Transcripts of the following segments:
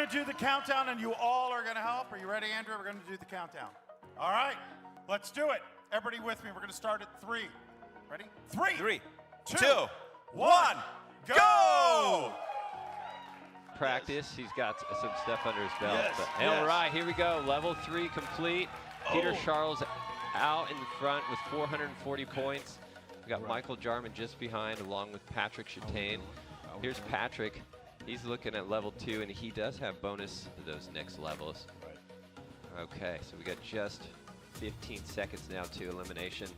to do the countdown, and you all are going to help. Are you ready, Andrew? We're going to do the countdown. All right, let's do it. Everybody with me. We're going to start at 3. Ready? 3, 2, 1, go! Practice. He's got some stuff under his belt. Yes, But, yes. All right, here we go. Level 3 complete. Peter Charles out in front with 440 points. We got Michael Jarman just behind, along with Patrick Chatane. Here's Patrick. He's looking at level 2, and he does have bonus to those next levels. Okay, so we got just 15 seconds now to elimination.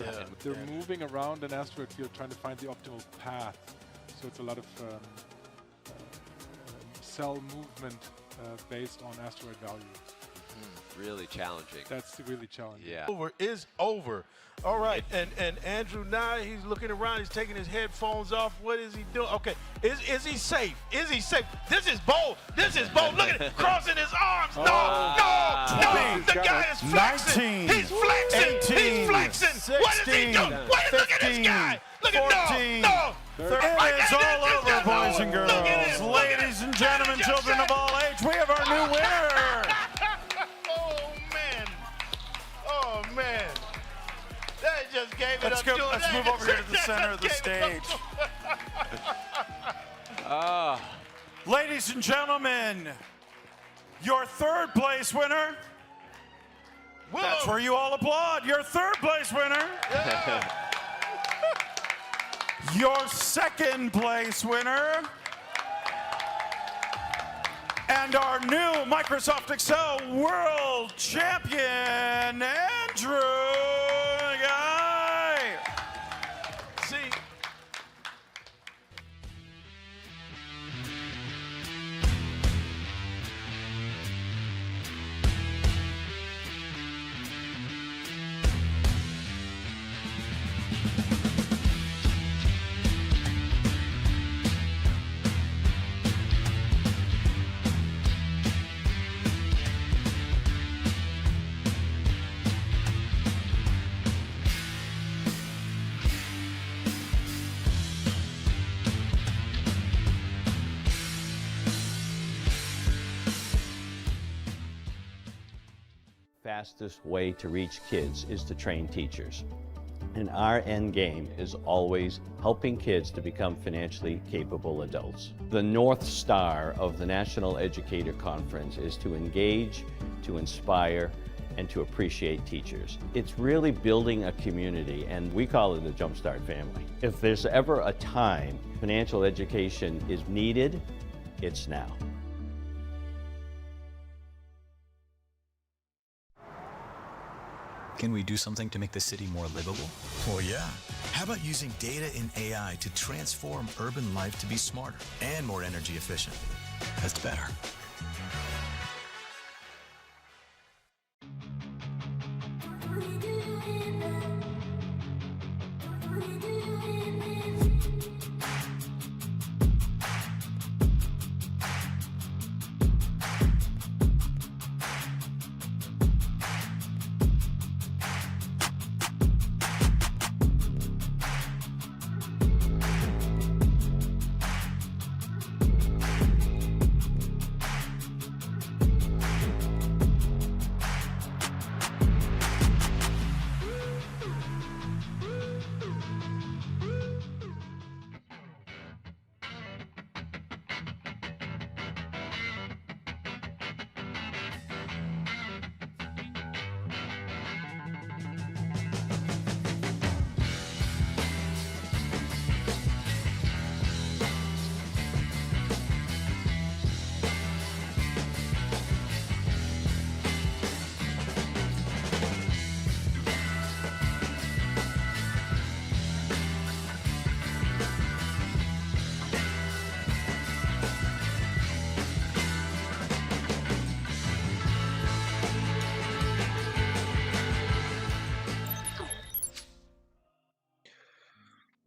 Yeah, they're moving around an asteroid field trying to find the optimal path. So it's a lot of cell movement based on asteroid values. Really challenging. That's really challenging. Yeah. Over is over. All right, and Andrew now he's looking around. He's taking his headphones off. What is he doing? Okay, is he safe? Is he safe? This is bold. This is bold. Look at it, crossing his arms. No. The guy is flexing. 19, He's flexing. 18, He's flexing. 16, what is he doing? Look at this guy. Look 14, at no. It is all over, boys and girls. Ladies and gentlemen, children of all age, we have our new winner. Oh man. That just gave it Let's up go. to him. Let's move over here to the center of the stage. Ladies and gentlemen, your third place winner. Whoa. That's where you all applaud. Your third place winner. Yeah. Your second place winner. And our new Microsoft Excel World Champion, Andrew Guy. See, Fastest way to reach kids is to train teachers. And our end game is always helping kids to become financially capable adults. The North Star of the National Educator Conference is to engage, to inspire, and to appreciate teachers. It's really building a community, and we call it the Jumpstart family. If there's ever a time financial education is needed, it's now. Can we do something to make the city more livable? Well, yeah. How about using data and AI to transform urban life to be smarter and more energy efficient? That's better.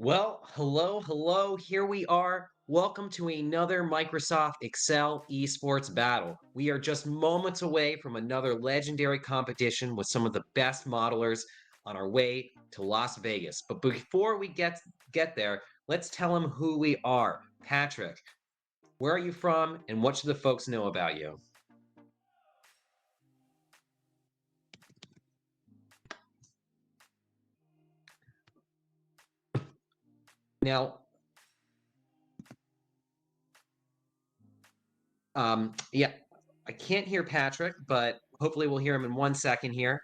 Well, hello, here we are. Welcome to another Microsoft Excel Esports battle. We are just moments away from another legendary competition with some of the best modelers on our way to Las Vegas. But before we get there, let's tell them who we are. Patrick, Where are you from, and what should the folks know about you? Now, yeah, I can't hear Patrick, but hopefully we'll hear him in 1 second here.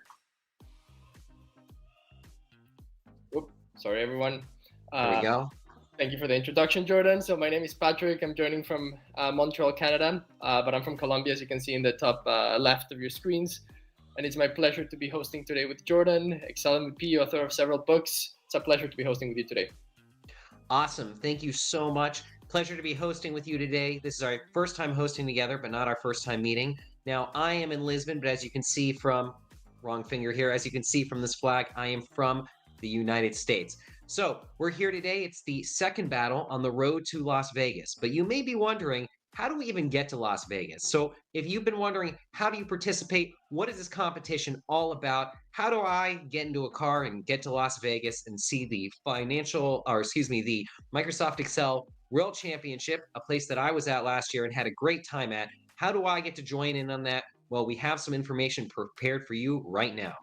Oop, sorry, everyone. There we go. Thank you for the introduction, Jordan. So my name is Patrick. I'm joining from Montreal, Canada, but I'm from Colombia, as you can see in the top left of your screens. And it's my pleasure to be hosting today with Jordan, Excel MVP, author of several books. It's a pleasure to be hosting with you today. Awesome. Thank you so much. Pleasure to be hosting with you today. This is our first time hosting together, but not our first time meeting. Now, I am in Lisbon, but as you can see from, wrong finger here, as you can see from this flag, I am from the United States. So we're here today. It's the second battle on the road to Las Vegas. But you may be wondering, how do we even get to Las Vegas? So if you've been wondering, how do you participate? What is this competition all about? How do I get into a car and get to Las Vegas and see the the Microsoft Excel World Championship, a place that I was at last year and had a great time at? How do I get to join in on that? Well, we have some information prepared for you right now.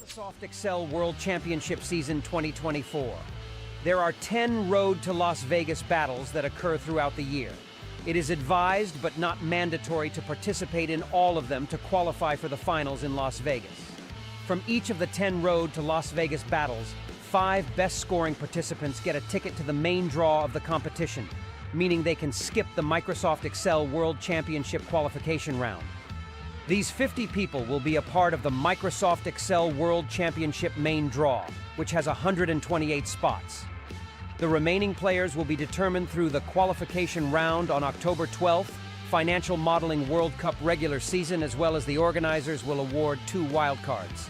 Microsoft Excel World Championship Season 2024. There are 10 Road to Las Vegas battles that occur throughout the year. It is advised but not mandatory to participate in all of them to qualify for the finals in Las Vegas. From each of the 10 Road to Las Vegas battles, 5 best scoring participants get a ticket to the main draw of the competition, meaning they can skip the Microsoft Excel World Championship qualification round. These 50 people will be a part of the Microsoft Excel World Championship main draw, which has 128 spots. The remaining players will be determined through the qualification round on October 12th, Financial Modeling World Cup regular season, as well as the organizers will award 2 wildcards.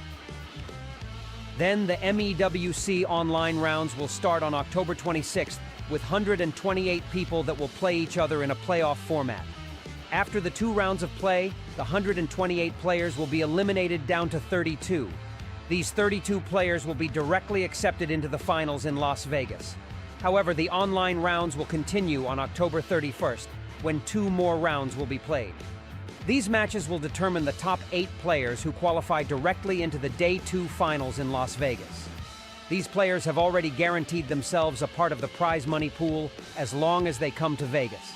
Then the MEWC online rounds will start on October 26th with 128 people that will play each other in a playoff format. After the 2 rounds of play, the 128 players will be eliminated down to 32. These 32 players will be directly accepted into the finals in Las Vegas. However, the online rounds will continue on October 31st, when 2 more rounds will be played. These matches will determine the top 8 players who qualify directly into the Day 2 finals in Las Vegas. These players have already guaranteed themselves a part of the prize money pool as long as they come to Vegas.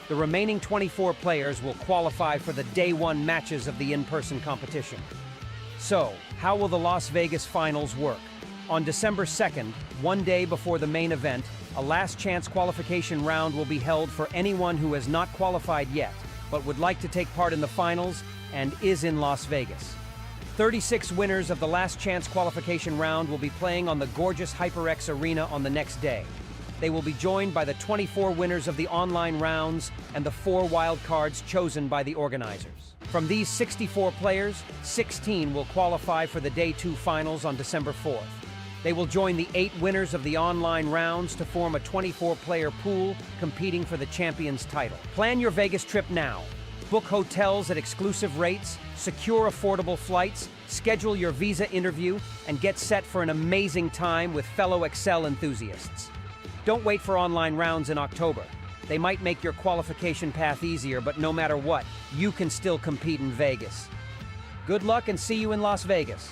The remaining 24 players will qualify for the Day 1 matches of the in-person competition. So, how will the Las Vegas finals work? On December 2nd, 1 day before the main event, a last chance qualification round will be held for anyone who has not qualified yet, but would like to take part in the finals and is in Las Vegas. 36 winners of the last chance qualification round will be playing on the gorgeous HyperX Arena on the next day. They will be joined by the 24 winners of the online rounds and the 4 wild cards chosen by the organizers. From these 64 players, 16 will qualify for the Day 2 finals on December 4th. They will join the 8 winners of the online rounds to form a 24-player pool competing for the champion's title. Plan your Vegas trip now. Book hotels at exclusive rates, secure affordable flights, schedule your visa interview, and get set for an amazing time with fellow Excel enthusiasts. Don't wait for online rounds in October. They might make your qualification path easier, but no matter what, you can still compete in Vegas. Good luck and see you in Las Vegas.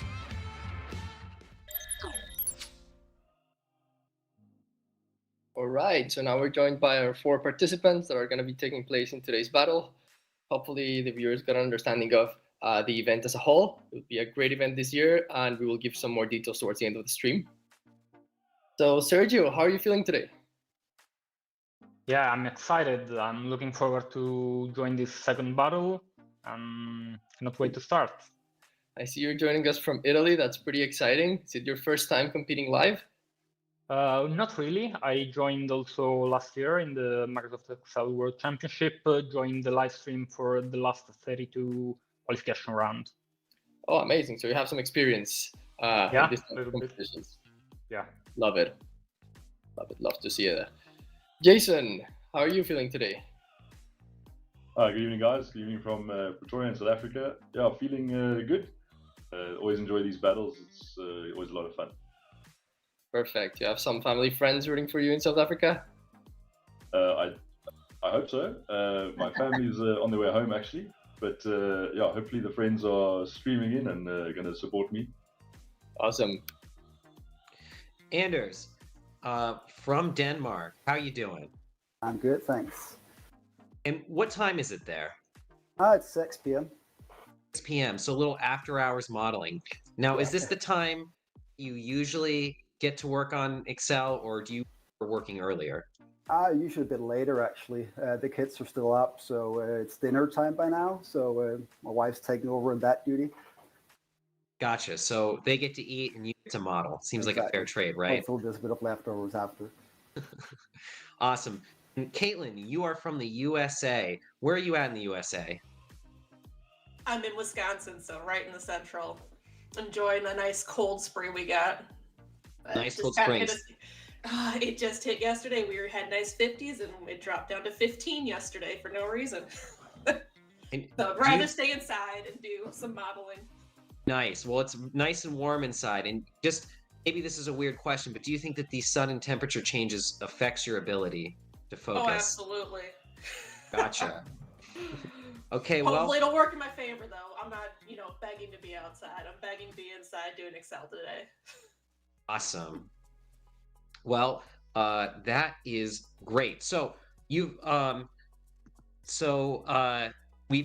All right, so now we're joined by our 4 participants that are going to be taking place in today's battle. Hopefully the viewers got an understanding of the event as a whole. It will be a great event this year, and we will give some more details towards the end of the stream. So Sergio, how are you feeling today? Yeah, I'm excited. I'm looking forward to join this second battle. Cannot wait to start. I see you're joining us from Italy. That's pretty exciting. Is it your first time competing live? Not really. I joined also last year in the Microsoft Excel World Championship, joined the live stream for the last 32 qualification round. Oh, amazing. So you have some experience yeah, in these competitions. Yeah. Love it. Love it. Love to see it. Jason, how are you feeling today? Good evening, guys. Good evening from Pretoria in South Africa. Yeah, feeling good. Always enjoy these battles. It's always a lot of fun. Perfect. You have some family friends rooting for you in South Africa? I I hope so. My family's on their way home actually, but yeah, hopefully the friends are streaming in and going to support me. Awesome. Anders, from Denmark, how you doing? I'm good, thanks. And what time is it there? It's 6 p.m. 6 p.m., so a little after-hours modeling. Now, is this the time you usually get to work on Excel, or do you working earlier? Usually a bit later, actually. The kids are still up, so it's dinner time by now. So my wife's taking over in that duty. Gotcha. So they get to eat and you get to model. Seems like a fair trade, right? Hopefully there's a bit of leftovers after. Awesome. And Caitlin, you are from the USA. Where are you at in the USA? I'm in Wisconsin, so right in the central. Enjoying a nice cold spring we got. Nice cold springs. It just hit yesterday. We had nice 50s and it dropped down to 15 yesterday for no reason. So I'd rather stay inside and do some modeling. Nice. Well, it's nice and warm inside. And just maybe this is a weird question, but do you think that these sudden temperature changes affects your ability to focus? Oh, absolutely. Gotcha. Okay, Hopefully it'll work in my favor, though. I'm not, begging to be outside. I'm begging to be inside doing Excel today. Awesome. Well, that is great. So we've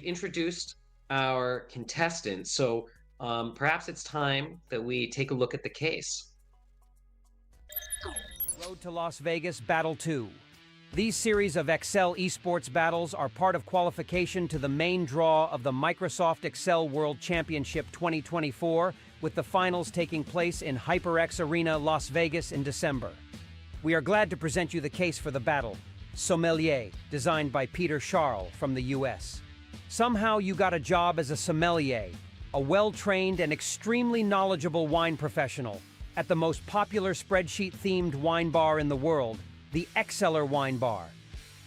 introduced our contestants. So perhaps it's time that we take a look at the case. Road to Las Vegas Battle 2. These series of Excel Esports battles are part of qualification to the main draw of the Microsoft Excel World Championship 2024, with the finals taking place in HyperX Arena, Las Vegas in December. We are glad to present you the case for the battle, Sommelier, designed by Peter Charles from the US. Somehow you got a job as a sommelier, a well-trained and extremely knowledgeable wine professional, at the most popular spreadsheet-themed wine bar in the world, the Exceller Wine Bar.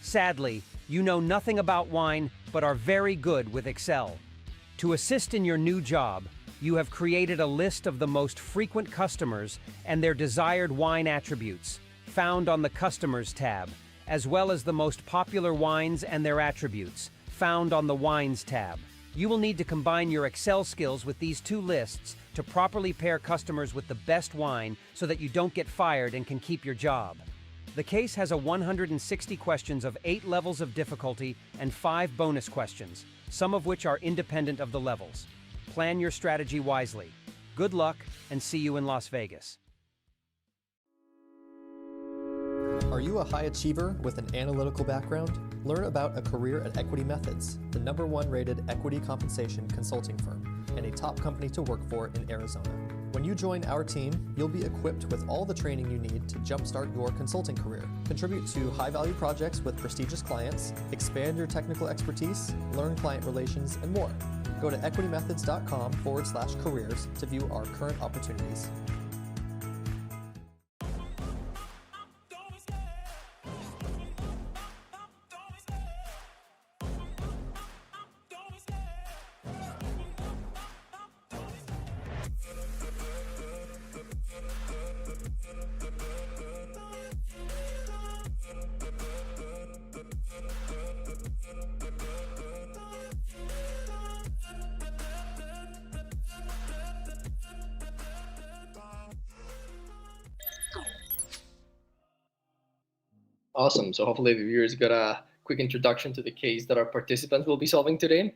Sadly, you know nothing about wine, but are very good with Excel. To assist in your new job, you have created a list of the most frequent customers and their desired wine attributes, found on the Customers tab, as well as the most popular wines and their attributes, found on the Wines tab. You will need to combine your Excel skills with these two lists to properly pair customers with the best wine so that you don't get fired and can keep your job. The case has 160 questions of 8 levels of difficulty and 5 bonus questions, some of which are independent of the levels. Plan your strategy wisely. Good luck, and see you in Las Vegas. Are you a high achiever with an analytical background? Learn about a career at Equity Methods, the #1 rated equity compensation consulting firm, and a top company to work for in Arizona. When you join our team, you'll be equipped with all the training you need to jumpstart your consulting career, contribute to high-value projects with prestigious clients, expand your technical expertise, learn client relations, and more. Go to equitymethods.com/careers to view our current opportunities. Awesome. So hopefully the viewers got a quick introduction to the case that our participants will be solving today.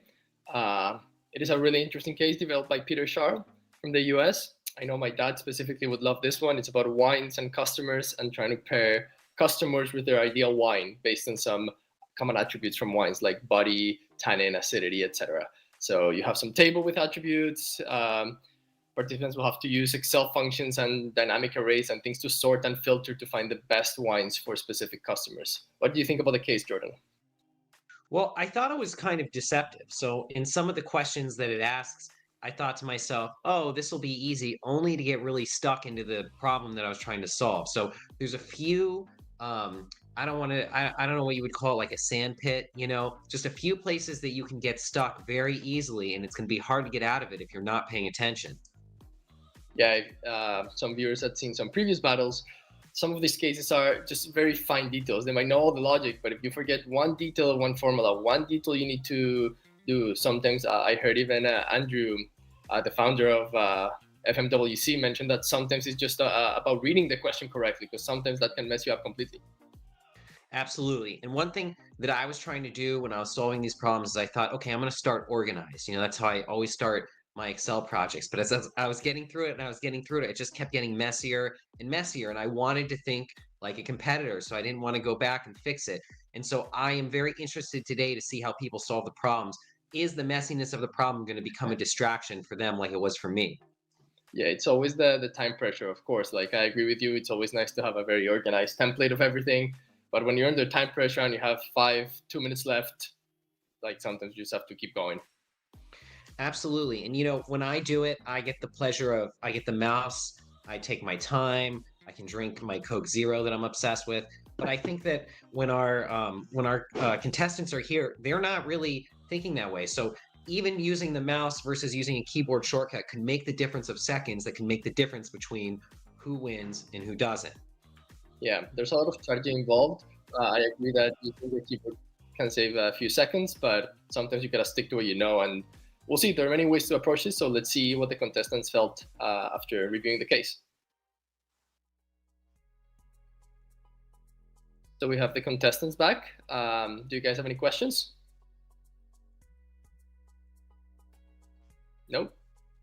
It is a really interesting case developed by Peter Charles from the US. I know my dad specifically would love this one. It's about wines and customers and trying to pair customers with their ideal wine based on some common attributes from wines like body, tannin, acidity, etc. So you have some table with attributes. Participants will have to use Excel functions and dynamic arrays and things to sort and filter to find the best wines for specific customers. What do you think about the case, Jordan? Well, I thought it was kind of deceptive. So in some of the questions that it asks, I thought to myself, oh, this will be easy, only to get really stuck into the problem that I was trying to solve. So there's a few, I don't know what you would call it, like a sand pit, just a few places that you can get stuck very easily, and it's going to be hard to get out of it if you're not paying attention. Yeah, some viewers had seen some previous battles. some of these cases are just very fine details. They might know all the logic, but if you forget one detail, one formula, one detail you need to do, sometimes I heard even Andrew, the founder of FMWC, mentioned that sometimes it's just about reading the question correctly, because sometimes that can mess you up completely. Absolutely. And one thing that I was trying to do when I was solving these problems is I thought, okay, I'm going to start organized. You know, that's how I always start my Excel projects. But as I was getting through it and I was getting through it, it just kept getting messier and messier. And I wanted to think like a competitor, so I didn't want to go back and fix it. And so I am very interested today to see how people solve the problems. Is the messiness of the problem going to become a distraction for them like it was for me? Yeah, it's always the time pressure, of course. Like, I agree with you. It's always nice to have a very organized template of everything. But when you're under time pressure and you have 2 minutes left, like, sometimes you just have to keep going. Absolutely. And, you know, when I do it, I get the pleasure of, I get the mouse, I take my time, I can drink my Coke Zero that I'm obsessed with. But I think that when our contestants are here, they're not really thinking that way. So even using the mouse versus using a keyboard shortcut can make the difference of seconds that can make the difference between who wins and who doesn't. Yeah, there's a lot of strategy involved. I agree that using the keyboard can save a few seconds, but sometimes you gotta stick to what you know. And we'll see. There are many ways to approach this, so let's see what the contestants felt after reviewing the case. So we have the contestants back. Do you guys have any questions? Nope.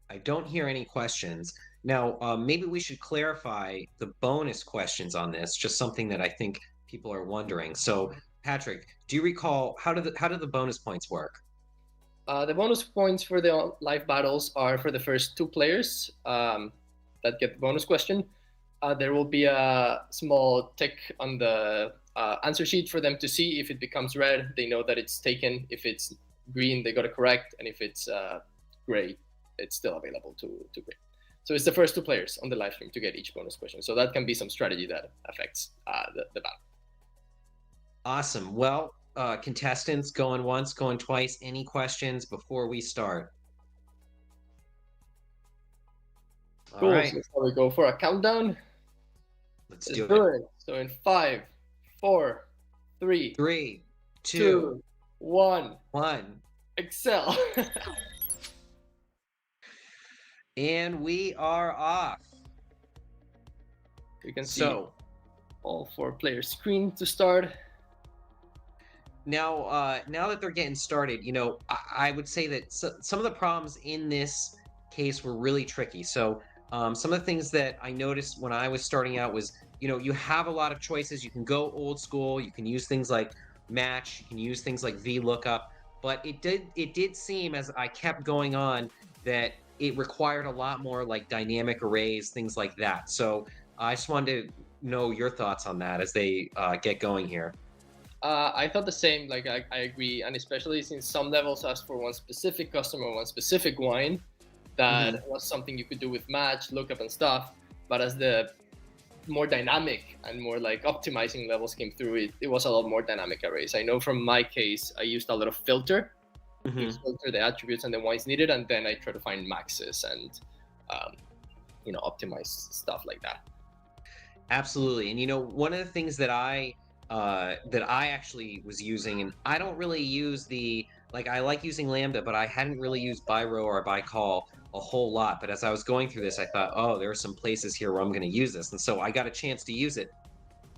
I don't hear any questions. Now, maybe we should clarify the bonus questions on this, just something that I think people are wondering. So, Patrick, do you recall, how do the bonus points work? The bonus points for the live battles are for the first 2 players that get the bonus question. There will be a small tick on the answer sheet for them to see. If it becomes red, they know that it's taken. If it's green, they got it correct. And if it's gray, it's still available to grade. So it's the first 2 players on the live stream to get each bonus question. So that can be some strategy that affects the battle. Awesome. Well, contestants, going once, going twice. Any questions before we start? Cool. All right. So shall we go for a countdown? Let's do it. So in 5, 4, 3, 2, 1. Excel. And we are off. You can see all 4 players' screen to start. Now, now that they're getting started, you know, I would say that some of the problems in this case were really tricky. So some of the things that I noticed when I was starting out was, you know, you have a lot of choices. You can go old school. You can use things like match. You can use things like VLOOKUP. But it did seem, as I kept going on, that it required a lot more like dynamic arrays, things like that. So I just wanted to know your thoughts on that as they get going here. I thought the same. Like, I agree, and especially since some levels asked for one specific customer, one specific wine, that was something you could do with match, lookup, and stuff. But as the more dynamic and more like optimizing levels came through, it was a lot more dynamic arrays. I know from my case, I used a lot of filter. Filter the attributes and the wines needed, and then I try to find maxes and you know, optimize stuff like that. Absolutely. And you know, one of the things that I actually was using, and I don't really use I like using Lambda, but I hadn't really used by row or by call a whole lot. But as I was going through this, I thought, oh, there are some places here where I'm going to use this, and so I got a chance to use it,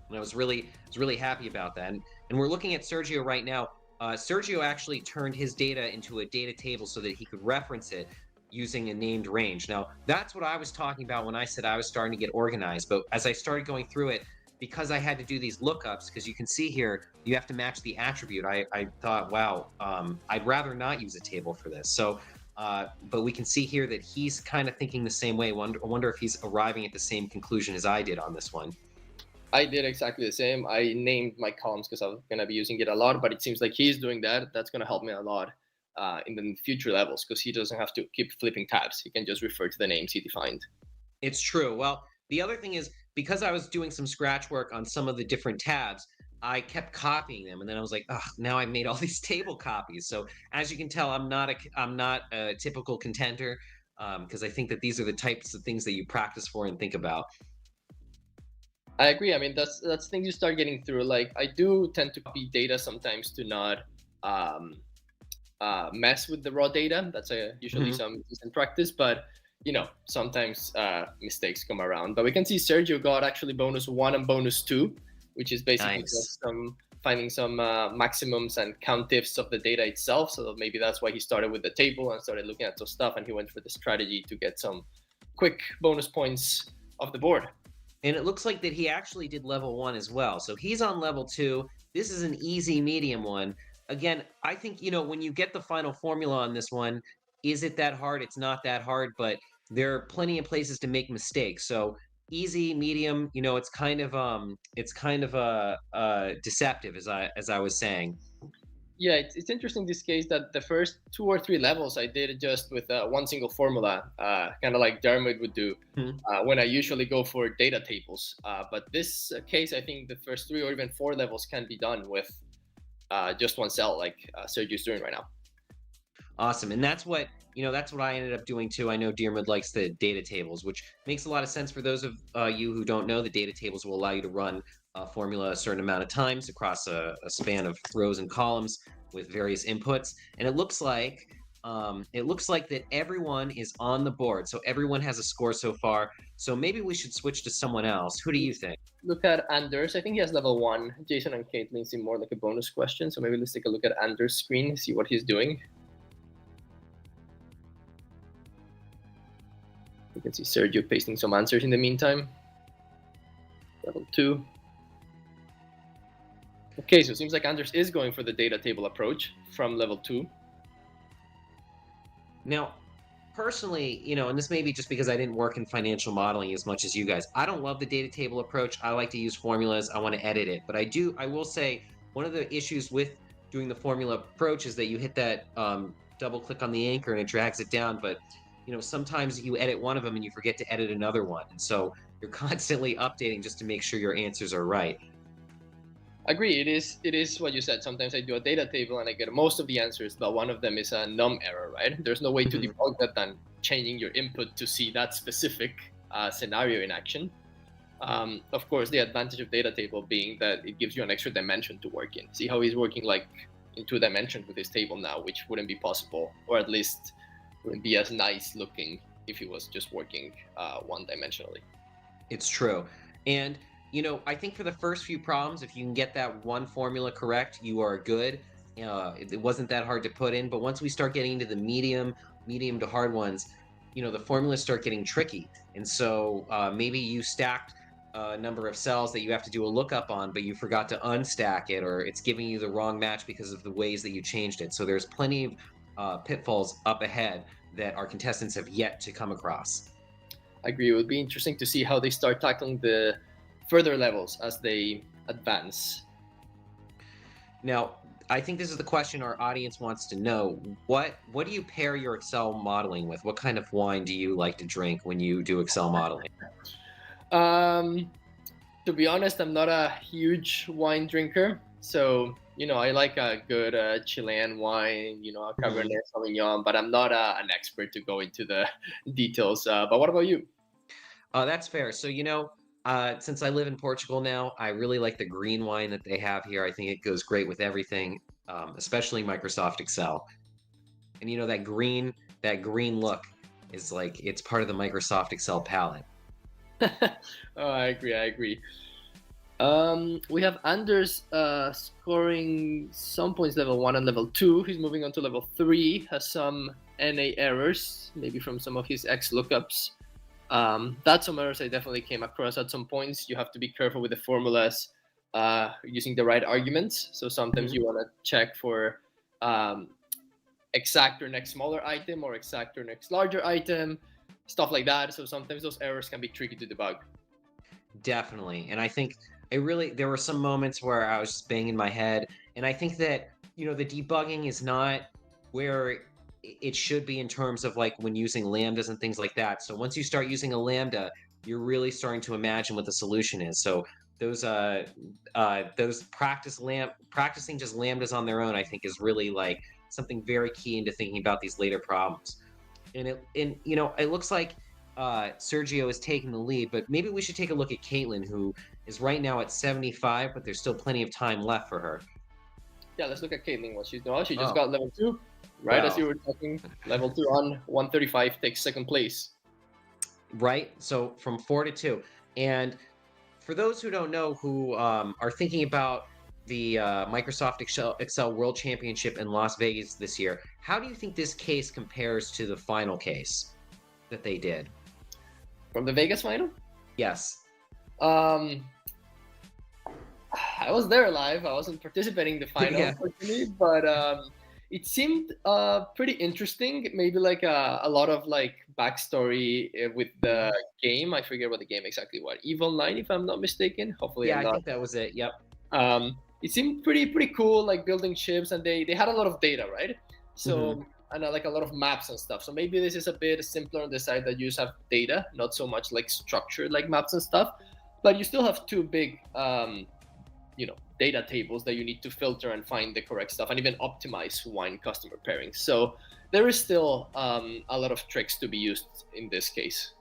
and I was really happy about that. And we're looking at Sergio right now. Sergio actually turned his data into a data table so that he could reference it using a named range. Now, that's what I was talking about when I said I was starting to get organized. But as I started going through it, because I had to do these lookups, because you can see here, you have to match the attribute, I thought, wow, I'd rather not use a table for this. So, but we can see here that he's kind of thinking the same way. I wonder if he's arriving at the same conclusion as I did on this one. I did exactly the same. I named my columns because I was going to be using it a lot, but it seems like he's doing that. That's going to help me a lot in the future levels, because he doesn't have to keep flipping tabs. He can just refer to the names he defined. It's true. Well, the other thing is, because I was doing some scratch work on some of the different tabs, I kept copying them, and then I was like, oh, now I've made all these table copies. So as you can tell, I'm not a typical contender, because I think that these are the types of things that you practice for and think about. I agree. I mean, that's things you start getting through. Like, I do tend to copy data sometimes to not mess with the raw data. That's usually some decent practice, but sometimes mistakes come around. But we can see Sergio got actually bonus 1 and bonus 2, which is basically just finding some maximums and countifs of the data itself. So maybe that's why he started with the table and started looking at some stuff, and he went for the strategy to get some quick bonus points off the board. And it looks like that he actually did level 1 as well. So he's on level 2. This is an easy medium one. Again, I think, when you get the final formula on this one, is it that hard? It's not that hard, but there are plenty of places to make mistakes. So easy, medium, it's kind of deceptive, as I was saying. Yeah, it's interesting this case that the first 2 or 3 levels I did just with one single formula, kind of like Dermot would do when I usually go for data tables. But this case, I think the first 3 or even 4 levels can be done with just one cell, like Sergio's doing right now. Awesome, and that's what I ended up doing too. I know Dermot likes the data tables, which makes a lot of sense for those of you who don't know. The data tables will allow you to run a formula a certain amount of times across a span of rows and columns with various inputs. And it looks like that everyone is on the board. So everyone has a score so far. So maybe we should switch to someone else. Who do you think? Look at Anders. I think he has level 1. Jason and Caitlin seem more like a bonus question. So maybe let's take a look at Anders' screen, see what he's doing. You can see Sergio pasting some answers in the meantime. Level 2. Okay, so it seems like Anders is going for the data table approach from level 2. Now, personally, and this may be just because I didn't work in financial modeling as much as you guys. I don't love the data table approach. I like to use formulas. I want to edit it. But I will say, one of the issues with doing the formula approach is that you hit that double click on the anchor and it drags it down. But sometimes you edit one of them and you forget to edit another one. And so you're constantly updating just to make sure your answers are right. Agree. It is what you said. Sometimes I do a data table and I get most of the answers, but one of them is a num error, right? There's no way to debug that than changing your input to see that specific scenario in action. Of course, the advantage of data table being that it gives you an extra dimension to work in. See how he's working like in 2 dimensions with his table now, which wouldn't be possible, or at least wouldn't be as nice looking if he was just working one-dimensionally. It's true. And I think for the first few problems, if you can get that one formula correct, you are good. It wasn't that hard to put in, but once we start getting into the medium to hard ones, the formulas start getting tricky. And so maybe you stacked a number of cells that you have to do a lookup on, but you forgot to unstack it, or it's giving you the wrong match because of the ways that you changed it. So there's plenty of pitfalls up ahead that our contestants have yet to come across. I agree. It would be interesting to see how they start tackling the further levels as they advance. Now, I think this is the question our audience wants to know. What do you pair your Excel modeling with? What kind of wine do you like to drink when you do Excel modeling? To be honest, I'm not a huge wine drinker. So, I like a good Chilean wine, a Cabernet Sauvignon, but I'm not an expert to go into the details. But what about you? That's fair. So, since I live in Portugal now, I really like the green wine that they have here. I think it goes great with everything, especially Microsoft Excel. And that green look is like, it's part of the Microsoft Excel palette. Oh, I agree. We have Anders scoring some points level 1 and level 2. He's moving on to level 3, has some NA errors, maybe from some of his X lookups. That's some errors I definitely came across at some points. You have to be careful with the formulas using the right arguments. So sometimes you want to check for exact or next smaller item or exact or next larger item, stuff like that. So sometimes those errors can be tricky to debug. Definitely. And I think there were some moments where I was just banging my head. And I think that, the debugging is not where it should be in terms of like when using lambdas and things like that. So once you start using a lambda, you're really starting to imagine what the solution is. So those practicing just lambdas on their own, I think is really like something very key into thinking about these later problems. And it looks like Sergio is taking the lead, but maybe we should take a look at Caitlin, who is right now at 75, but there's still plenty of time left for her. Yeah, let's look at Caitlin, what she's doing. She just got level 2, right? Wow. As you were talking, level 2 on 135, takes second place. Right, so from 4 to 2. And for those who don't know, who are thinking about the Microsoft Excel World Championship in Las Vegas this year, how do you think this case compares to the final case that they did? From the Vegas final? Yes. I was there live. I wasn't participating in the final, unfortunately, but it seemed pretty interesting. Maybe like a lot of like backstory with the game. I forget what the game exactly was. Evil 9, if I'm not mistaken. Hopefully, yeah, I'm I not. think that was it. Yep. It seemed pretty cool, like building ships, and they had a lot of data, right? So and like a lot of maps and stuff. So maybe this is a bit simpler on the side that you just have data, not so much like structured like maps and stuff, but you still have two big data tables that you need to filter and find the correct stuff and even optimize wine customer pairings. So there is still a lot of tricks to be used in this case.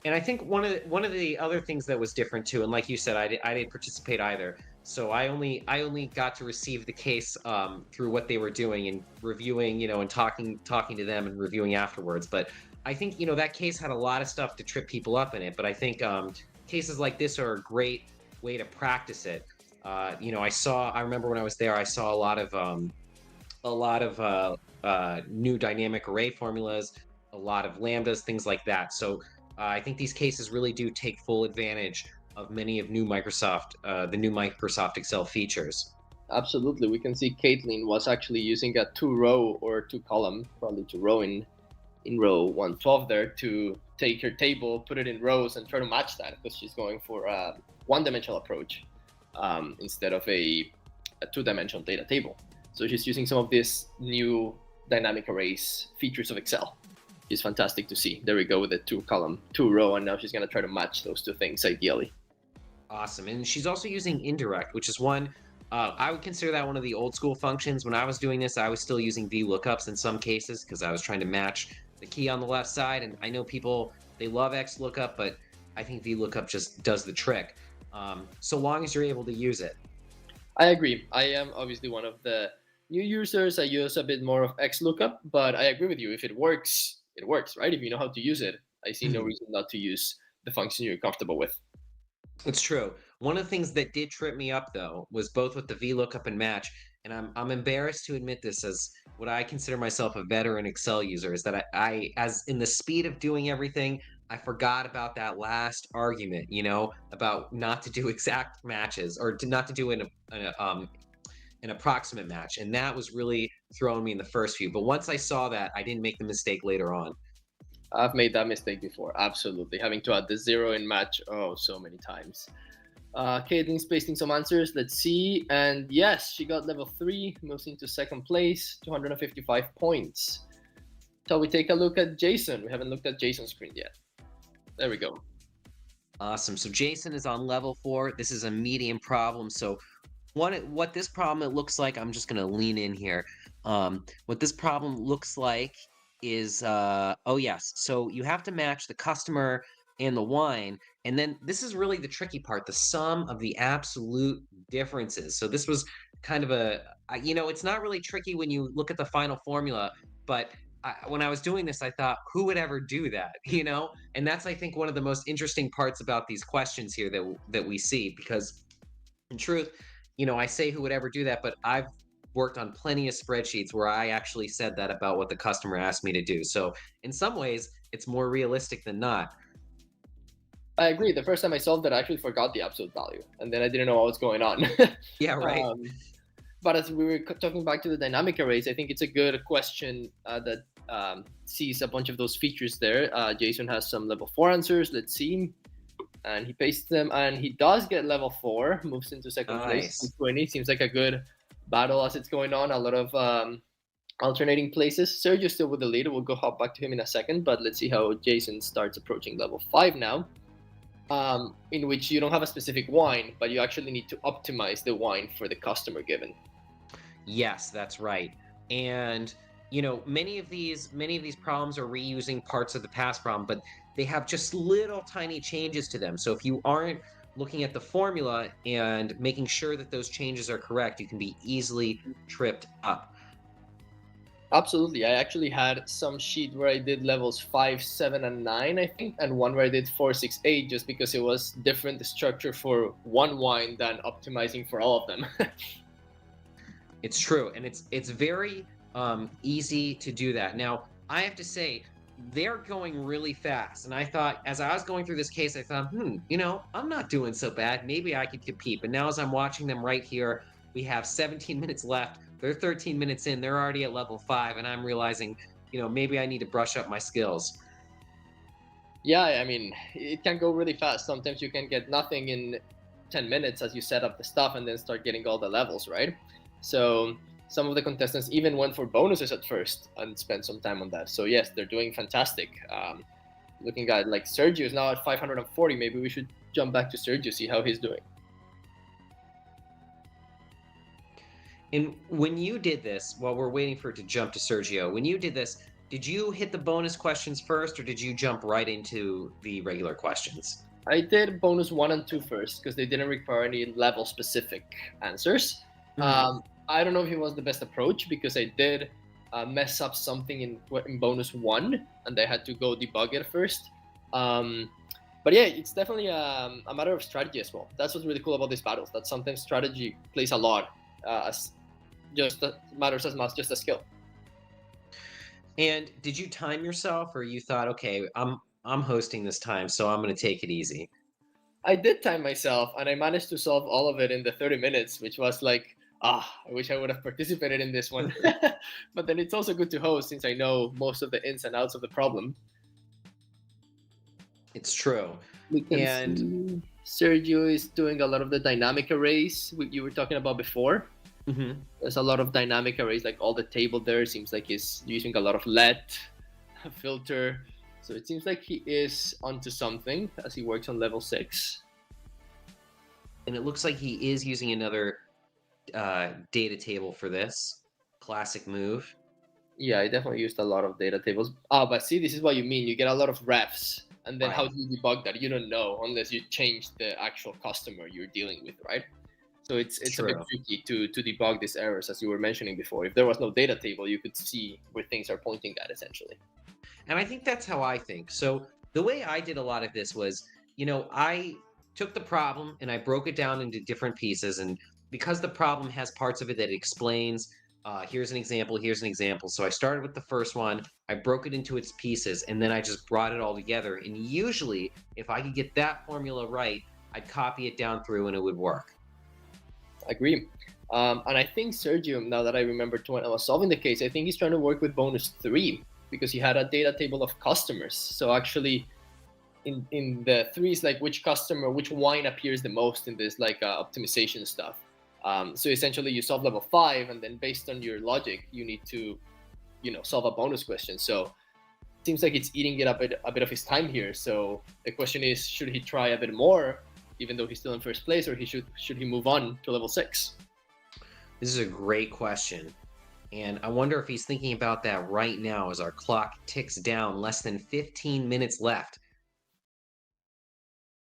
And I think one of the other things that was different too, and like you said, I didn't participate either. So I only got to receive the case through what they were doing and reviewing, and talking to them and reviewing afterwards. But I think that case had a lot of stuff to trip people up in it. But I think cases like this are a great way to practice it. I remember when I was there, I saw a lot of new dynamic array formulas, a lot of lambdas, things like that. So I think these cases really do take full advantage of many of the new Microsoft Excel features. Absolutely. We can see Caitlin was actually using a 2-row or 2-column, probably 2-row in row 112 there, to take her table, put it in rows, and try to match that, because she's going for a one-dimensional approach instead of a two-dimensional data table. So she's using some of these new dynamic arrays features of Excel. It's fantastic to see. There we go with the 2-column, 2-row, and now she's going to try to match those two things ideally. Awesome. And she's also using indirect, which is one, I would consider that one of the old school functions. When I was doing this, I was still using VLOOKUPs in some cases because I was trying to match the key on the left side. And I know people, they love XLOOKUP, but I think VLOOKUP just does the trick. So long as you're able to use it. I agree. I am obviously one of the new users. I use a bit more of XLOOKUP, but I agree with you. If it works, it works, right? If you know how to use it, I see no reason not to use the function you're comfortable with. It's true. One of the things that did trip me up, though, was both with the VLOOKUP and match, and I'm embarrassed to admit this as what I consider myself a veteran Excel user, is that I as in the speed of doing everything, I forgot about that last argument, about not to do exact matches or not to do an approximate match, and that was really throwing me in the first few. But once I saw that, I didn't make the mistake later on. I've made that mistake before, absolutely. Having to add the 0 in match, so many times. Caitlin's pasting some answers, let's see. And yes, she got level 3, moves into second place, 255 points. Shall we take a look at Jason? We haven't looked at Jason's screen yet. There we go. Awesome. So Jason is on level 4. This is a medium problem. So what this problem, it looks like, I'm just going to lean in here. What this problem looks like is, so you have to match the customer and the wine, and then this is really the tricky part, the sum of the absolute differences. So this was kind of it's not really tricky when you look at the final formula, but when I was doing this, I thought, who would ever do that, and that's, I think, one of the most interesting parts about these questions here that we see, because in truth, I say who would ever do that, but I've worked on plenty of spreadsheets where I actually said that about what the customer asked me to do. So in some ways, it's more realistic than not. I agree. The first time I solved it, I actually forgot the absolute value, and then I didn't know what was going on. Yeah, right. But as we were talking back to the dynamic arrays, I think it's a good question that sees a bunch of those features there. Jason has some level 4 answers. Let's see. And he pastes them, and he does get level 4, moves into second place. 20 seems like a good battle as it's going on. A lot of alternating places. Sergio's still with the lead. We'll hop back to him in a second, but let's see how Jason starts approaching level 5 now, in which you don't have a specific wine, but you actually need to optimize the wine for the customer given. Yes, that's right. And many of these problems are reusing parts of the past problem, but they have just little tiny changes to them. So if you aren't looking at the formula and making sure that those changes are correct, you can be easily tripped up. Absolutely. I actually had some sheet where I did levels 5, 7, and 9, I think, and one where I did 4, 6, 8, just because it was different structure for one wine than optimizing for all of them. It's true, and it's very easy to do that. Now, I have to say, they're going really fast, and I thought, as I was going through this case, I thought, you know, I'm not doing so bad. Maybe I could compete. But now, as I'm watching them right here, we have 17 minutes left. They're 13 minutes in. They're already at level 5, and I'm realizing, you know, maybe I need to brush up my skills. Yeah, I mean, it can go really fast. Sometimes you can get nothing in 10 minutes as you set up the stuff and then start getting all the levels, right? So some of the contestants even went for bonuses at first and spent some time on that. So yes, they're doing fantastic. Looking at like Sergio is now at 540. Maybe we should jump back to Sergio, see how he's doing. And when you did this, while we're waiting for it to jump to Sergio, when you did this, did you hit the bonus questions first, or did you jump right into the regular questions? I did bonus 1 and 2 first because they didn't require any level specific answers. I don't know if it was the best approach because I did mess up something in bonus 1 and I had to go debug it first. But yeah, it's definitely a matter of strategy as well. That's what's really cool about these battles, that sometimes strategy plays a lot, matters as much just a skill. And did you time yourself, or you thought, okay, I'm hosting this time, so I'm going to take it easy? I did time myself, and I managed to solve all of it in the 30 minutes, which was like, I wish I would have participated in this one. But then it's also good to host since I know most of the ins and outs of the problem. It's true. And Sergio is doing a lot of the dynamic arrays you were talking about before. There's a lot of dynamic arrays, like all the table there seems like he's using a lot of let filter. So it seems like he is onto something as he works on level 6. And it looks like he is using another data table for this. Classic move. Yeah, I definitely used a lot of data tables. But see, this is what you mean. You get a lot of refs. And then how do you debug that? You don't know unless you change the actual customer you're dealing with, right? So it's a bit tricky to debug these errors, as you were mentioning before. If there was no data table, you could see where things are pointing at, essentially. And I think that's how I think. So the way I did a lot of this was, you know, I took the problem and I broke it down into different pieces. And because the problem has parts of it that it explains, here's an example, here's an example. So I started with the first one, I broke it into its pieces, and then I just brought it all together. And usually, if I could get that formula right, I'd copy it down through and it would work. Agree. And I think Sergio, now that I remember when I was solving the case, I think he's trying to work with bonus 3 because he had a data table of customers. So actually, in the 3 is like which customer, which wine appears the most in this like optimization stuff. So essentially, you solve level 5, and then based on your logic, you need to, you know, solve a bonus question. So it seems like it's eating it a bit of his time here. So the question is, should he try a bit more, even though he's still in first place, or should he move on to level 6? This is a great question. And I wonder if he's thinking about that right now as our clock ticks down, less than 15 minutes left.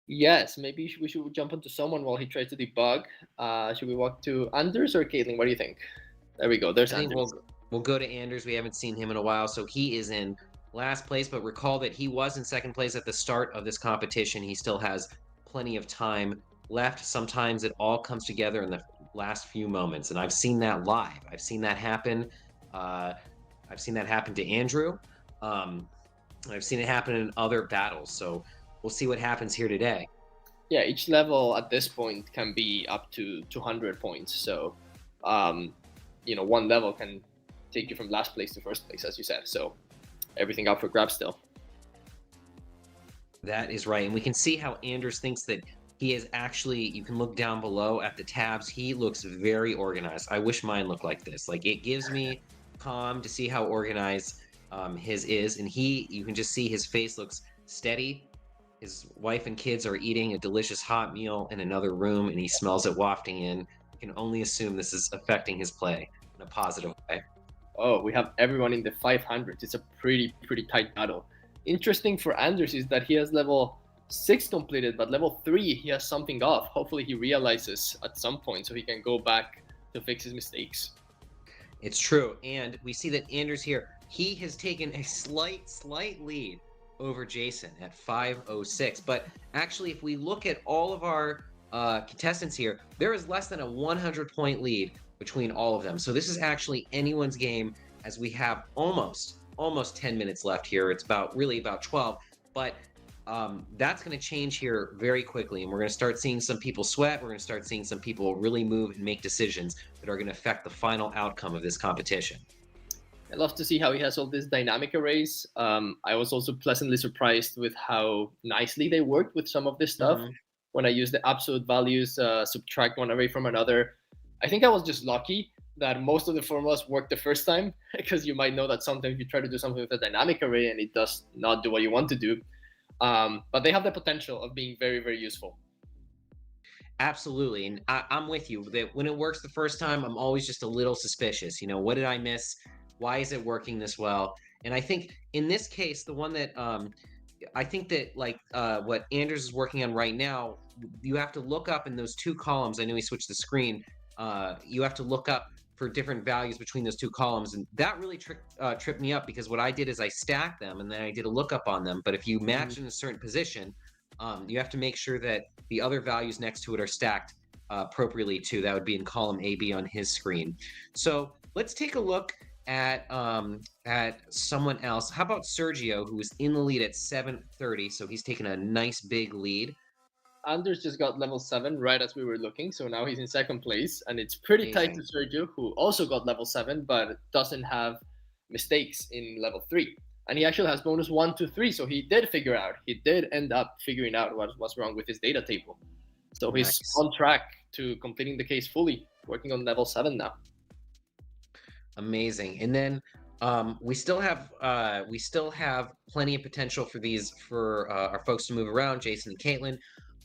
Yes, maybe we should jump onto someone while he tries to debug. Should we walk to Anders or Caitlin? What do you think? There we go. There's I think Anders. we'll go to Anders. We haven't seen him in a while, so he is in last place. But recall that he was in second place at the start of this competition. He still has plenty of time left. Sometimes it all comes together in the last few moments, and I've seen that live. I've seen that happen. I've seen that happen to Andrew. I've seen it happen in other battles. So we'll see what happens here today. Yeah, each level at this point can be up to 200 points. So, you know, one level can take you from last place to first place, as you said. So everything up for grabs still. That is right. And we can see how Anders thinks that he is actually, you can look down below at the tabs. He looks very organized. I wish mine looked like this. Like, it gives me calm to see how organized his is. And you can just see his face looks steady. His wife and kids are eating a delicious hot meal in another room, and he smells it wafting in. You can only assume this is affecting his play in a positive way. Oh, we have everyone in the 500s. It's a pretty tight battle. Interesting for Anders is that he has level 6 completed, but level 3 he has something off. Hopefully he realizes at some point so he can go back to fix his mistakes. It's true, and we see that Anders here, he has taken a slight lead over Jason at 506. But actually, if we look at all of our contestants here, there is less than a 100-point lead between all of them. So this is actually anyone's game, as we have almost 10 minutes left here. It's really about 12, but that's going to change here very quickly, and we're going to start seeing some people sweat. We're going to start seeing some people really move and make decisions that are going to affect the final outcome of this competition. I love to see how he has all these dynamic arrays. I was also pleasantly surprised with how nicely they worked with some of this stuff. When I used the absolute values, subtract one array from another, I think I was just lucky that most of the formulas worked the first time, because you might know that sometimes you try to do something with a dynamic array and it does not do what you want to do. But they have the potential of being very, very useful. Absolutely, and I'm with you. That when it works the first time, I'm always just a little suspicious. You know, what did I miss? Why is it working this well? And I think in this case, the one that I think that what Anders is working on right now, you have to look up in those two columns. I know he switched the screen. You have to look up for different values between those two columns, and that really tripped me up, because what I did is I stacked them and then I did a lookup on them. But if you match in a certain position, you have to make sure that the other values next to it are stacked appropriately too. That would be in column AB on his screen. So let's take a look at someone else. How about Sergio, who is in the lead at 730? So he's taken a nice big lead. Anders just got level 7 right as we were looking, so now he's in second place, and it's pretty tight to Sergio, who also got level 7 but doesn't have mistakes in level 3. And he actually has bonus 1, 2, 3, so he did end up figuring out what was wrong with his data table. So he's on track to completing the case fully, working on level 7 now. Amazing. And then we still have plenty of potential for our folks to move around. Jason and Caitlin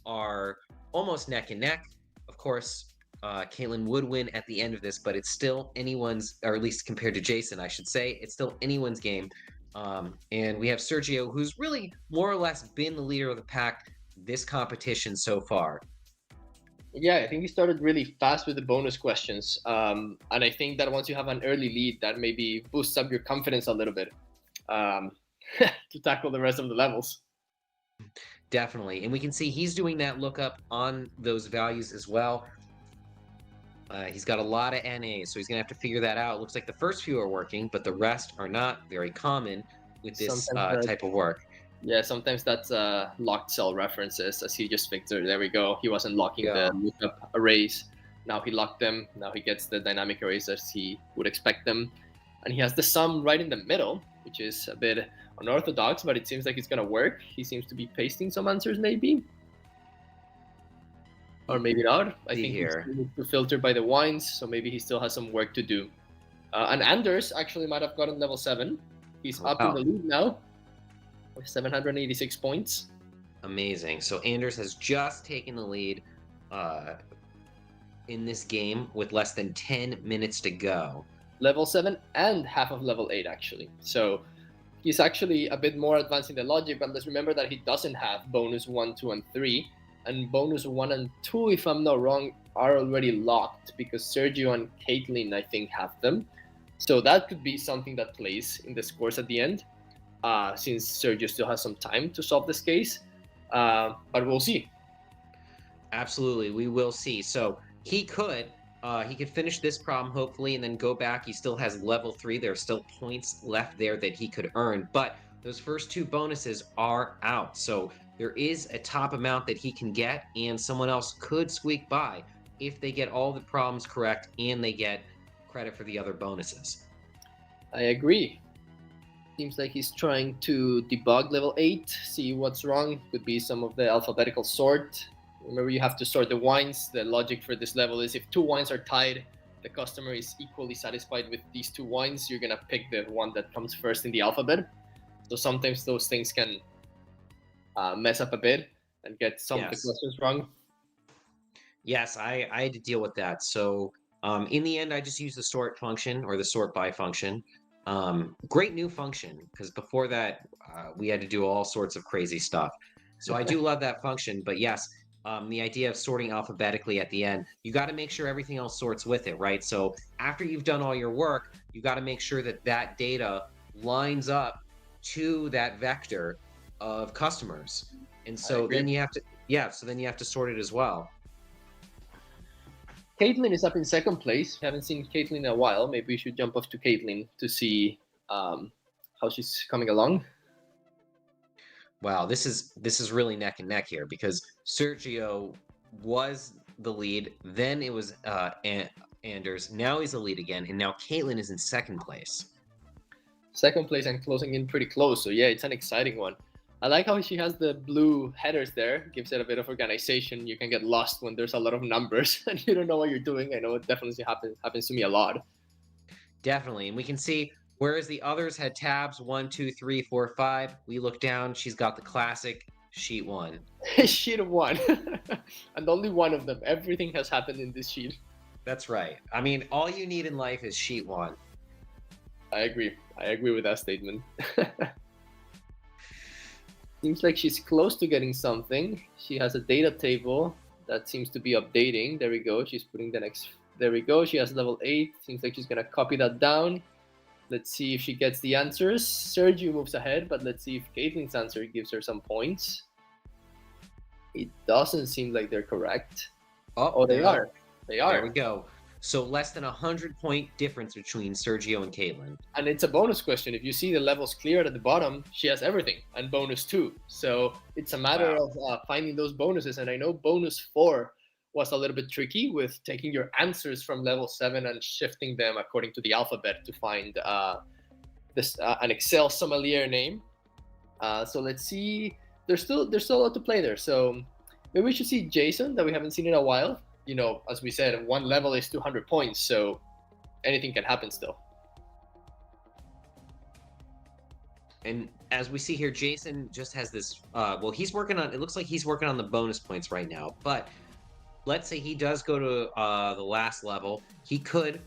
are almost neck and neck. Of course, Caitlin would win at the end of this, but it's still anyone's, or at least compared to Jason, I should say, it's still anyone's game. And we have Sergio, who's really more or less been the leader of the pack this competition so far. Yeah, I think he started really fast with the bonus questions. And I think that once you have an early lead, that maybe boosts up your confidence a little bit to tackle the rest of the levels. Definitely. And we can see he's doing that lookup on those values as well. He's got a lot of NAs, so he's going to have to figure that out. It looks like the first few are working, but the rest are not very common with this type of work. Yeah, sometimes that's locked cell references, as he just fixed it. There we go. He wasn't locking the lookup arrays. Now he locked them. Now he gets the dynamic arrays as he would expect them. And he has the sum right in the middle, which is a bit unorthodox, but it seems like it's going to work. He seems to be pasting some answers, maybe. Or maybe not. I think he's to filter by the wines, so maybe he still has some work to do. And Anders actually might have gotten level 7. He's up in the lead now with 786 points. Amazing. So Anders has just taken the lead in this game with less than 10 minutes to go. Level 7 and half of level 8, actually. So he's actually a bit more advanced in the logic, but let's remember that he doesn't have bonus 1, 2, and 3. And bonus 1 and 2, if I'm not wrong, are already locked because Sergio and Caitlin, I think, have them. So that could be something that plays in the scores at the end, since Sergio still has some time to solve this case. But we'll see. Absolutely, we will see. So he could finish this problem, hopefully, and then go back. He still has level 3. There are still points left there that he could earn. But those first 2 bonuses are out. So there is a top amount that he can get, and someone else could squeak by if they get all the problems correct and they get credit for the other bonuses. I agree. Seems like he's trying to debug level 8, see what's wrong. Could be some of the alphabetical sort. Remember, you have to sort the wines. The logic for this level is if 2 wines are tied, the customer is equally satisfied with these 2 wines, you're going to pick the one that comes first in the alphabet. So sometimes those things can mess up a bit and get some of the questions wrong. Yes, I had to deal with that. So in the end, I just used the sort function or the sort by function. Great new function, because before that, we had to do all sorts of crazy stuff. So I do love that function, but yes, the idea of sorting alphabetically at the end, you got to make sure everything else sorts with it, right? So after you've done all your work, you got to make sure that that data lines up to that vector of customers. And so then you have to, so then you have to sort it as well. Caitlin is up in second place. Haven't seen Caitlin in a while. Maybe we should jump off to Caitlin to see how she's coming along. Wow, this is really neck and neck here, because Sergio was the lead, then it was Anders, now he's the lead again, and now Caitlin is in second place. Second place and closing in pretty close. So yeah, it's an exciting one. I like how she has the blue headers there. Gives it a bit of organization. You can get lost when there's a lot of numbers and you don't know what you're doing. I know it definitely happens to me a lot. Definitely. And we can see, whereas the others had tabs 1, 2, 3, 4, 5, we look down, she's got the classic sheet 1. Sheet 1. And only one of them. Everything has happened in this sheet. That's right. I mean, all you need in life is sheet 1. I agree. I agree with that statement. Seems like she's close to getting something. She has a data table that seems to be updating. There we go. She's putting the next. There we go. She has level 8. Seems like she's going to copy that down. Let's see if she gets the answers. Sergio moves ahead, but let's see if Caitlin's answer gives her some points. It doesn't seem like they're correct. Oh, they are. They are. There we go. So less than 100-point difference between Sergio and Caitlin. And it's a bonus question. If you see the levels cleared at the bottom, she has everything and bonus 2. So it's a matter of finding those bonuses. And I know bonus 4 was a little bit tricky with taking your answers from level 7 and shifting them according to the alphabet to find an Excel sommelier name. So let's see. There's still a lot to play there. So maybe we should see Jason, that we haven't seen in a while. You know, as we said, one level is 200 points, so anything can happen still. And as we see here, Jason just has this, well, he's working on, it looks like he's working on the bonus points right now, but let's say he does go to the last level, he could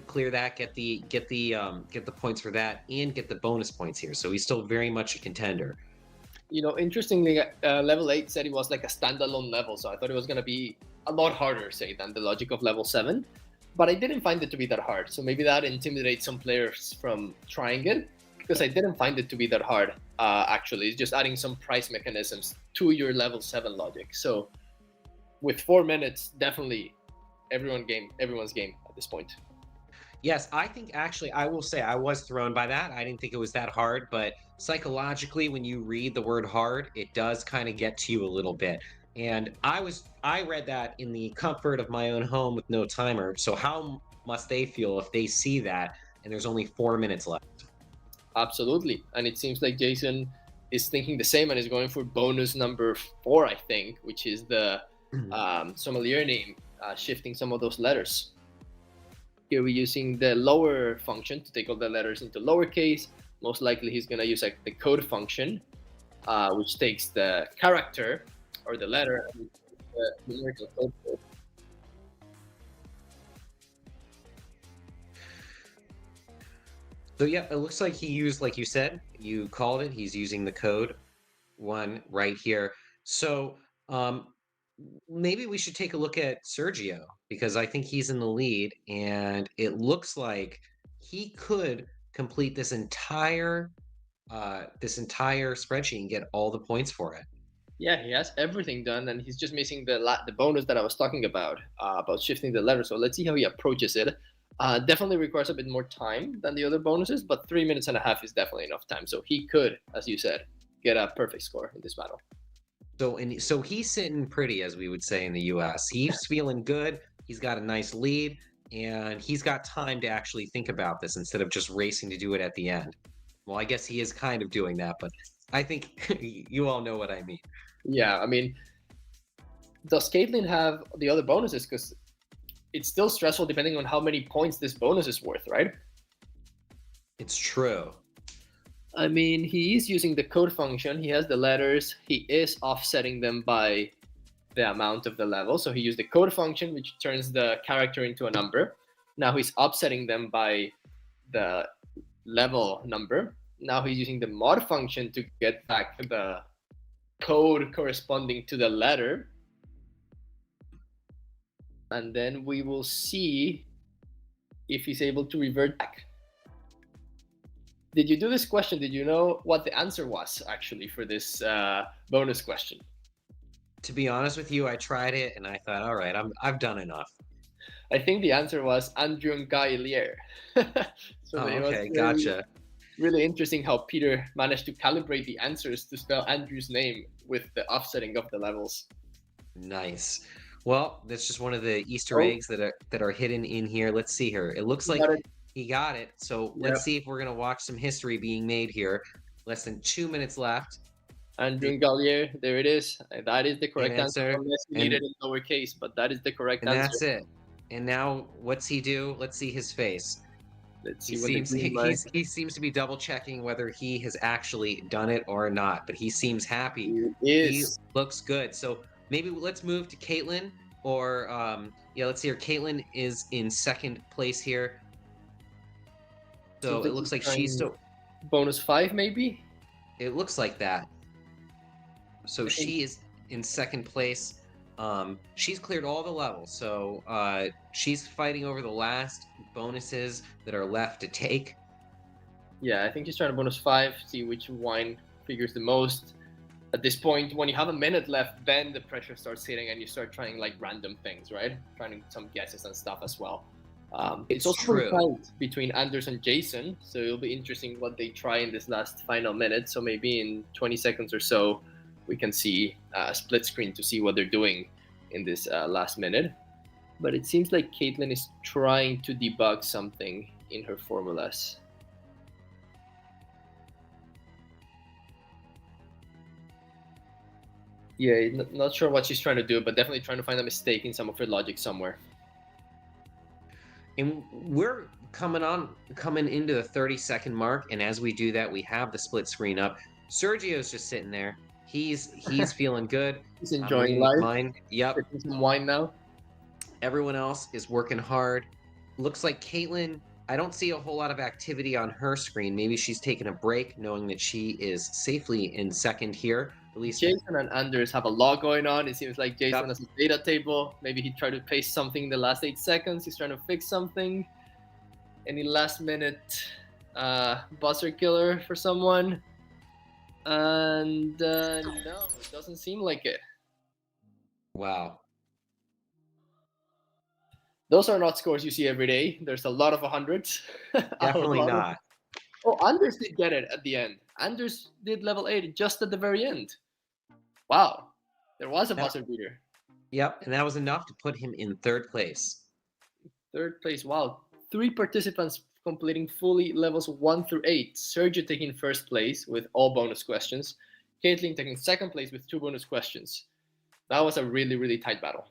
clear that, get the points for that, and get the bonus points here. So he's still very much a contender. You know, interestingly, level 8 said it was like a standalone level, so I thought it was going to be a lot harder, say, than the logic of level 7. But I didn't find it to be that hard, so maybe that intimidates some players from trying it, because I didn't find it to be that hard, actually. It's just adding some price mechanisms to your level 7 logic. So with 4 minutes, definitely everyone's game at this point. Yes, I think actually, I will say I was thrown by that. I didn't think it was that hard, but psychologically, when you read the word hard, it does kind of get to you a little bit. And I read that in the comfort of my own home with no timer. So how must they feel if they see that and there's only 4 minutes left? Absolutely. And it seems like Jason is thinking the same and is going for bonus number 4, I think, which is the sommelier name, shifting some of those letters. Here we're using the lower function to take all the letters into lowercase. Most likely he's going to use like the code function, which takes the character or the letter and the numerical code for it. So yeah, it looks like he used, like you said, you called it, he's using the code 1 right here. So maybe we should take a look at Sergio, because I think he's in the lead, and it looks like he could complete this entire spreadsheet and get all the points for it. Yeah, he has everything done, and he's just missing the bonus that I was talking about shifting the letter. So let's see how he approaches it. Definitely requires a bit more time than the other bonuses, but 3 minutes and a half is definitely enough time. So he could, as you said, get a perfect score in this battle. So he's sitting pretty, as we would say in the US. He's feeling good. He's got a nice lead, and he's got time to actually think about this instead of just racing to do it at the end. Well, I guess he is kind of doing that, but I think you all know what I mean. Yeah, I mean, does Caitlin have the other bonuses? Because it's still stressful depending on how many points this bonus is worth, right? It's true. I mean, he is using the code function. He has the letters. He is offsetting them by the amount of the level. So he used the code function, which turns the character into a number. Now he's offsetting them by the level number. Now he's using the mod function to get back the code corresponding to the letter. And then we will see if he's able to revert back. Did you do this question? Did you know what the answer was actually for this bonus question? To be honest with you, I tried it and I thought, all right, I've done enough. I think the answer was Andrew Gaillier. So Oh, it was okay, gotcha. Really interesting how Peter managed to calibrate the answers to spell Andrew's name with the offsetting of the levels. Nice. Well, that's just one of the Easter eggs that are hidden in here. Let's see here. It looks like he got it. So let's see if we're gonna watch some history being made here. Less than 2 minutes left. Andrew Gallier, there it is. That is the correct answer. answer. Unless we need it in lowercase, but that is the correct answer. And that's it. And now, what's he do? Let's see his face. Let's see he seems to be double checking whether he has actually done it or not. But he seems happy. He looks good. So maybe let's move to Caitlin, or yeah, let's see here. Caitlin is in second place here. So it looks like she's still bonus 5, maybe. It looks like that. So she is in second place. She's cleared all the levels, so she's fighting over the last bonuses that are left to take. Yeah, I think she's trying to bonus 5, see which wine figures the most. At this point, when you have a minute left, then the pressure starts hitting and you start trying like random things, right? Trying some guesses and stuff as well. It's also true. tight between Anders and Jason, so it'll be interesting what they try in this last final minute. So maybe in 20 seconds or so, we can see a split screen to see what they're doing in this last minute. But it seems like Caitlin is trying to debug something in her formulas. Yeah, not sure what she's trying to do, but definitely trying to find a mistake in some of her logic somewhere. And we're coming into the 30-second mark, and as we do that, we have the split screen up. Sergio's just sitting there. He's feeling good. He's enjoying life. Mine. Yep. Drinking some wine now. Everyone else is working hard. Looks like Caitlin, I don't see a whole lot of activity on her screen. Maybe she's taking a break, knowing that she is safely in second here. At least Jason and Anders have a lot going on. It seems like Jason has a data table. Maybe he tried to paste something in the last 8 seconds. He's trying to fix something. Any last minute buzzer killer for someone? And no, it doesn't seem like it. Wow. Those are not scores you see every day. There's a lot of 100s. Definitely not. Oh, Anders did get it at the end. Anders did level 8 just at the very end. Wow. There was a buzzer beater. Yep, and that was enough to put him in third place. Third place, wow. 3 participants completing fully levels 1 through 8. Sergio taking first place with all bonus questions. Caitlin taking second place with 2 bonus questions. That was a really, really tight battle.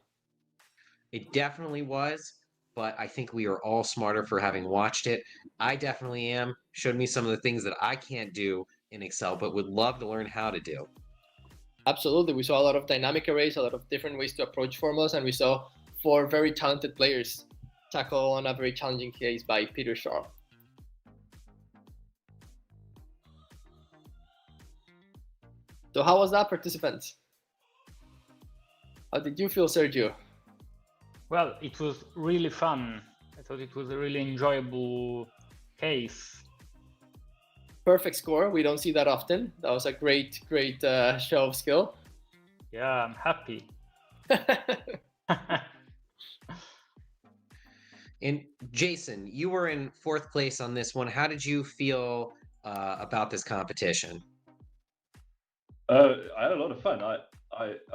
It definitely was, but I think we are all smarter for having watched it. I definitely am. Showed me some of the things that I can't do in Excel, but would love to learn how to do. Absolutely. We saw a lot of dynamic arrays, a lot of different ways to approach formulas, and we saw 4 very talented players tackle on a very challenging case by Peter Charles. So how was that, participants? How did you feel, Sergio? Well, it was really fun. I thought it was a really enjoyable case. Perfect score. We don't see that often. That was a great show of skill. Yeah, I'm happy. And Jason, you were in 4th place on this one. How did you feel about this competition? I had a lot of fun. I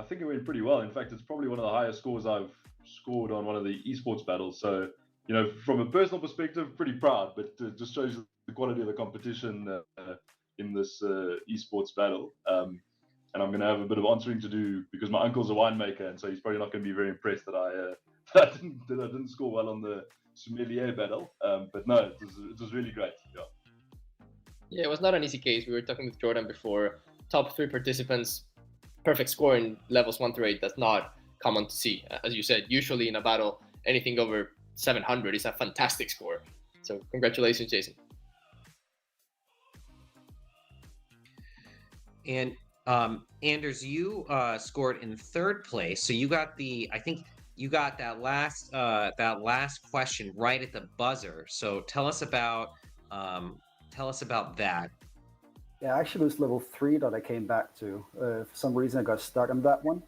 think it went pretty well. In fact, it's probably one of the highest scores I've scored on one of the esports battles. So, you know, from a personal perspective, pretty proud, but it just shows the quality of the competition in this esports battle. And I'm going to have a bit of answering to do because my uncle's a winemaker, and so he's probably not going to be very impressed that I didn't score well on the sommelier battle. But no, it was really great. Yeah, it was not an easy case. We were talking with Jordan before. Top 3 participants, perfect score in levels 1 through 8. That's not common to see. As you said, usually in a battle, anything over 700 is a fantastic score. So congratulations, Jason. And Anders, you scored in third place, so you got I think you got that last question right at the buzzer. So tell us about that. Yeah, actually, it was level 3 that I came back to. For some reason, I got stuck on that one.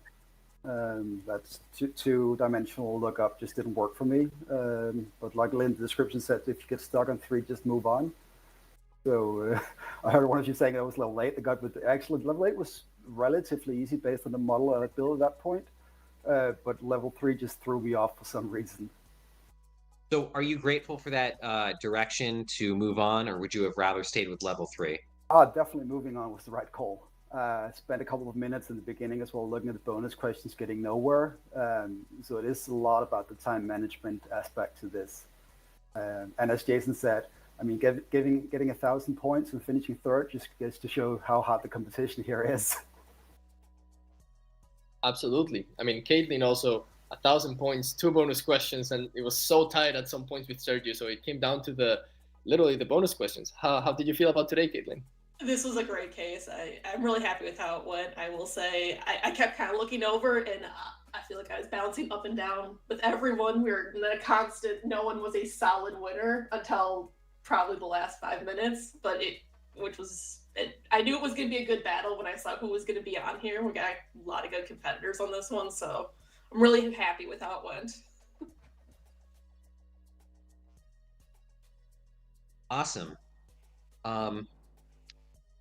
That's two-dimensional lookup just didn't work for me. But luckily, in the description said if you get stuck on 3, just move on. So I heard one of you saying that was level 8. Actually, level 8 was relatively easy based on the model I built at that point. But level 3 just threw me off for some reason. So are you grateful for that direction to move on, or would you have rather stayed with level 3? Definitely moving on was the right call. Spent a couple of minutes in the beginning as well looking at the bonus questions, getting nowhere. So it is a lot about the time management aspect to this. And as Jason said, I mean, getting 1,000 points and finishing third just gets to show how hard the competition here is. Absolutely. I mean, Caitlin also 1,000 points, 2 bonus questions, and it was so tight at some points with Sergio. So it came down to literally the bonus questions. How did you feel about today, Caitlin? This was a great case. I'm really happy with how it went. I will say I kept kind of looking over, and I feel like I was bouncing up and down with everyone. We were in a constant, no one was a solid winner until probably the last 5 minutes, but I knew it was going to be a good battle when I saw who was going to be on here. We got a lot of good competitors on this one, so I'm really happy with how it went. Awesome.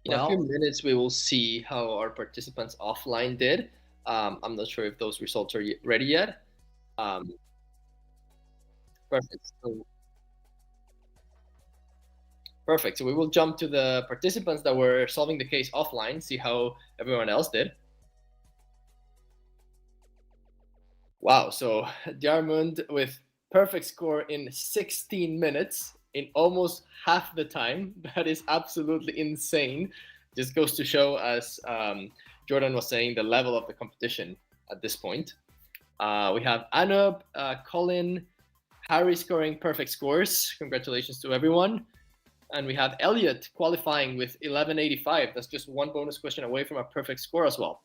In a few minutes, we will see how our participants offline did. I'm not sure if those results are ready yet. Perfect. So we will jump to the participants that were solving the case offline, see how everyone else did. Wow. So Diarmund with perfect score in 16 minutes. In almost half the time. That is absolutely insane. Just goes to show, as Jordan was saying, the level of the competition at this point. We have Anub, Colin, Harry scoring perfect scores. Congratulations to everyone. And we have Elliot qualifying with 1185. That's just 1 bonus question away from a perfect score as well.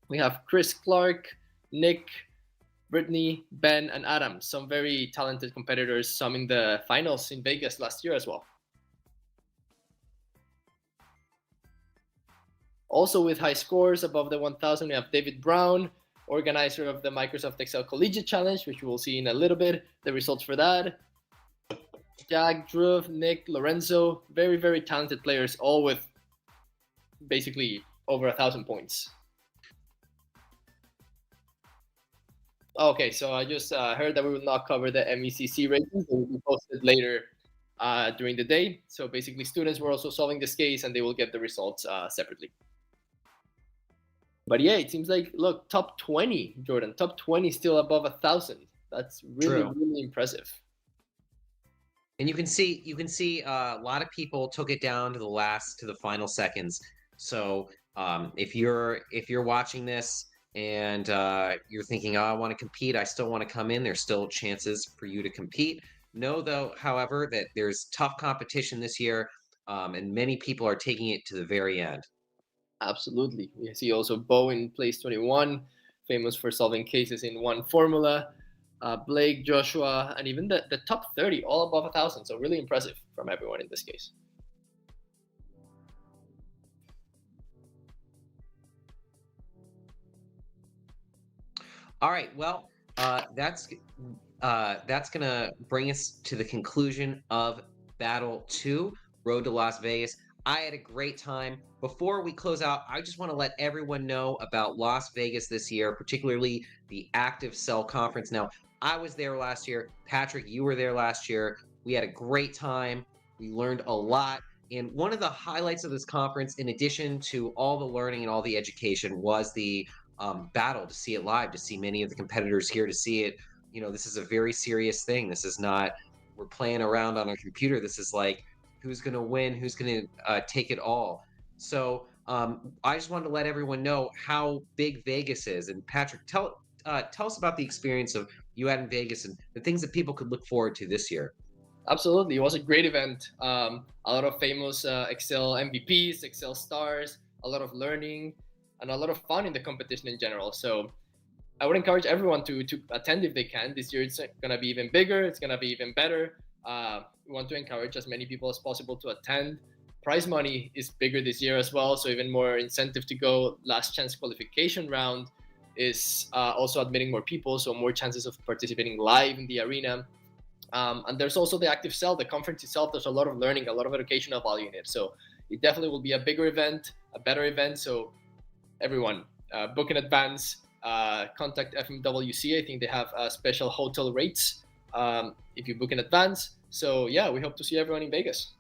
We have Chris Clark, Nick, Brittany, Ben, and Adam, some very talented competitors, some in the finals in Vegas last year as well. Also with high scores above the 1,000, we have David Brown, organizer of the Microsoft Excel Collegiate Challenge, which we will see in a little bit, the results for that. Jag, Drew, Nick, Lorenzo, very, very talented players, all with basically over 1,000 points. Okay, so I just heard that we will not cover the MECC ratings. They will be posted later during the day. So basically, students were also solving this case, and they will get the results separately. But yeah, it seems like, look, top 20, Jordan, top 20 still above 1,000. That's really, really impressive. And you can see a lot of people took it down to the final seconds. So if you're watching this and you're thinking, oh, I want to compete, I still want to come in, there's still chances for you to compete. Know, though, however, that there's tough competition this year, and many people are taking it to the very end. Absolutely. We see also Bo in place 21, famous for solving cases in one formula. Blake, Joshua, and even the top 30, all above 1,000. So really impressive from everyone in this case. All right, well, that's gonna bring us to the conclusion of Battle 2, Road to Las Vegas. I had a great time. Before we close out, I just want to let everyone know about Las Vegas this year, particularly the Active Cell Conference. Now, I was there last year. Patrick, you were there last year. We had a great time. We learned a lot. And one of the highlights of this conference, in addition to all the learning and all the education, was the battle, to see it live, to see many of the competitors here, to see it. You know, this is a very serious thing. This is not, we're playing around on a computer. This is like, who's going to win, who's going to take it all. So I just wanted to let everyone know how big Vegas is. And Patrick, tell us about the experience of you had in Vegas and the things that people could look forward to this year. Absolutely. It was a great event. A lot of famous Excel MVPs, Excel stars, a lot of learning, and a lot of fun in the competition in general. So I would encourage everyone to attend if they can. This year it's going to be even bigger. It's going to be even better. We want to encourage as many people as possible to attend. Prize money is bigger this year as well, so even more incentive to go. Last chance qualification round is also admitting more people, so more chances of participating live in the arena. And there's also the active cell, the conference itself. There's a lot of learning, a lot of educational value in it. So it definitely will be a bigger event, a better event. So everyone, book in advance. Contact FMWC. I think they have special hotel rates if you book in advance. So yeah, we hope to see everyone in Vegas.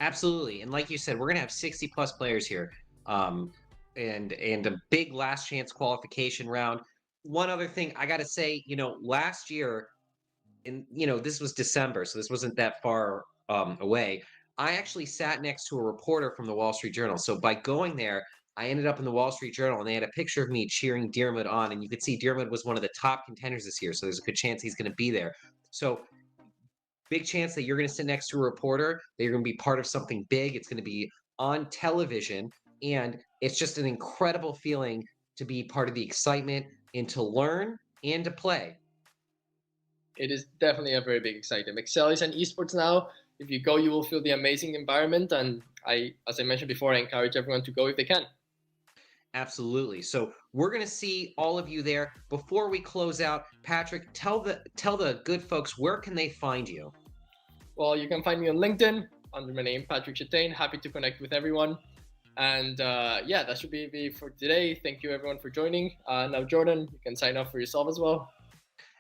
Absolutely. And like you said, we're going to have 60 plus players here, and a big last chance qualification round. One other thing I got to say, last year, this was December, so this wasn't that far away. I actually sat next to a reporter from the Wall Street Journal. So by going there, I ended up in the Wall Street Journal, and they had a picture of me cheering Diarmuid on, and you could see Diarmuid was one of the top contenders this year, so there's a good chance he's going to be there. So big chance that you're going to sit next to a reporter, that you're going to be part of something big. It's going to be on television, and it's just an incredible feeling to be part of the excitement and to learn and to play. It is definitely a very big excitement. Excel is an esports now. If you go, you will feel the amazing environment, and as I mentioned before, I encourage everyone to go if they can. Absolutely. So we're going to see all of you there. Before we close out, Patrick, tell the good folks, where can they find you? Well, you can find me on LinkedIn under my name, Patrick Chatain. Happy to connect with everyone. And yeah, that should be for today. Thank you everyone for joining. Now, Jordan, you can sign off for yourself as well.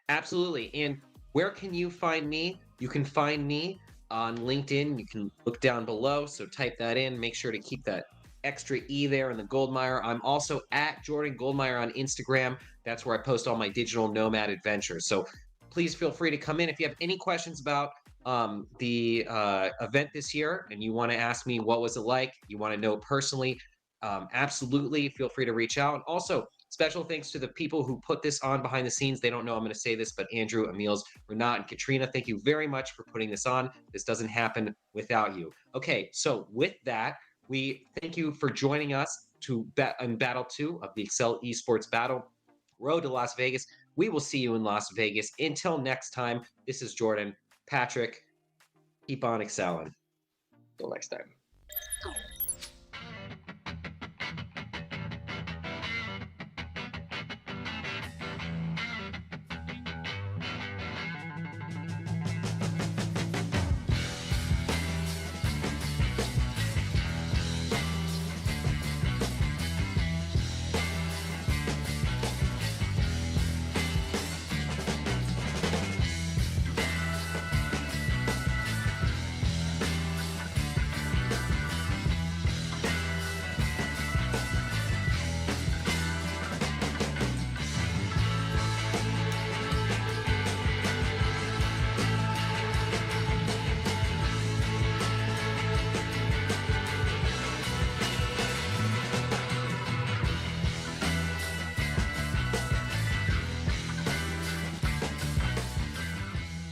Absolutely. And where can you find me? You can find me on LinkedIn. You can look down below. So type that in. Make sure to keep that extra E there in the Goldmeyer. I'm also at Jordan Goldmeyer on Instagram. That's where I post all my digital nomad adventures. So please feel free to come in. If you have any questions about the event this year and you want to ask me what was it like, you want to know personally, absolutely feel free to reach out. Also, special thanks to the people who put this on behind the scenes. They don't know I'm going to say this, but Andrew, Emils, Renat, and Katrina, thank you very much for putting this on. This doesn't happen without you. Okay, so with that, we thank you for joining us in Battle 2 of the Excel Esports Battle Road to Las Vegas. We will see you in Las Vegas. Until next time, this is Jordan. Patrick, keep on excelling. Until next time.